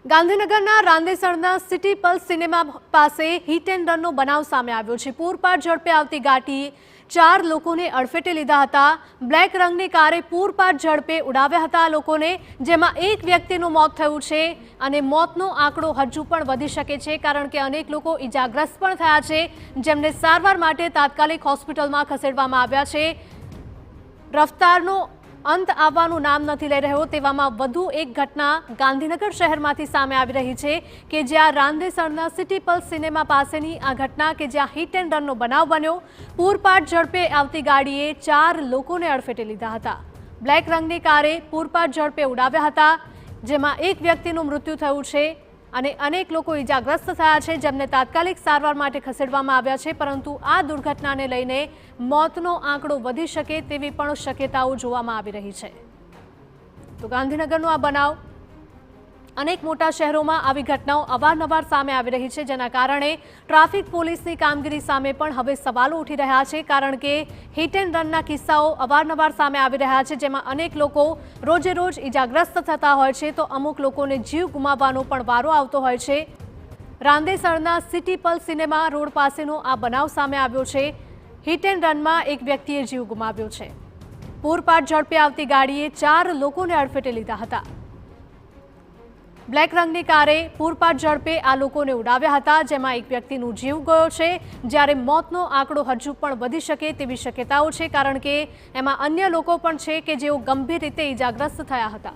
ગાંધીનગરના રાંદેસરના city pulse cinema પાસે hit and રનનો બનાવ સામે આવ્યો છે। પૂરપાટ ઝડપે આવતી ગાડી 4 લોકોને અડફેટે લીધા હતા। બ્લેક રંગની કારે પૂરપાટ ઝડપે ઉડાવ્યા હતા લોકોને, જેમાં એક વ્યક્તિનું મોત થયું છે અને મોતનો આંકડો હજુ પણ વધી શકે છે, કારણ કે અનેક લોકો ઈજાગ્રસ્ત પણ થયા છે, જેમને સારવાર માટે તાત્કાલિક હોસ્પિટલમાં ખસેડવામાં આવ્યા છે। રફતારનો અંત આવવાનું નામ નથી લઈ રહ્યો, તેવામાં વધુ એક ઘટના ગાંધીનગર શહેરમાંથી સામે આવી રહી છે કે જ્યાં રાંદેસરના સિટી પલ્સ સિનેમા પાસેની આ ઘટના કે જ્યાં હિટ એન્ડ રનનો બનાવ બન્યો। પૂરપાટ ઝડપે આવતી ગાડીએ 4 લોકોને અડફેટે લીધા હતા। બ્લેક રંગની કારે પૂરપાટ ઝડપે ઉડાવ્યા હતા, જેમાં એક વ્યક્તિનું મૃત્યુ થયું છે અને અનેક લોકો ઈજાગ્રસ્ત થયા છે, જેમને તાત્કાલિક સારવાર માટે ખસેડવામાં આવ્યા છે, પરંતુ આ દુર્ઘટનાને લઈને મોતનો આંકડો વધી શકે તેવી પણ શક્યતાઓ જોવામાં આવી રહી છે। તો ગાંધીનગરનો આ બનાવ, અનેક મોટા શહેરોમાં આવી ઘટનાઓ અવારનવાર સામે આવી રહી છે, જેના કારણે ટ્રાફિક પોલીસની કામગીરી સામે પણ હવે સવાલો ઉઠી રહ્યા છે, કારણ કે હિટ એન્ડ રનના કિસ્સાઓ અવારનવાર સામે આવી રહ્યા છે, જેમાં અનેક લોકો રોજે રોજ ઈજાગ્રસ્ત થતા હોય છે, તો અમુક લોકોને જીવ ગુમાવવાનો પણ વારો આવતો હોય છે। રાંદેસરના સિટી પલ્સ સિનેમા રોડ પાસેનો આ બનાવ સામે આવ્યો છે। હિટ એન્ડ રનમાં એક વ્યક્તિએ જીવ ગુમાવ્યો છે। પૂરપાટ ઝડપે આવતી ગાડીએ 4 લોકોને અડફેટે લીધા હતા। બ્લેક રંગની કારે પૂરપાટ ઝડપે આ લોકોને ઉડાવ્યા હતા, જેમાં એક વ્યક્તિનું જીવ ગયો છે, જ્યારે મોતનો આંકડો હજુ પણ વધી શકે તેવી શક્યતાઓ છે, કારણ કે એમાં અન્ય લોકો પણ છે કે જેઓ ગંભીર રીતે ઈજાગ્રસ્ત થયા હતા।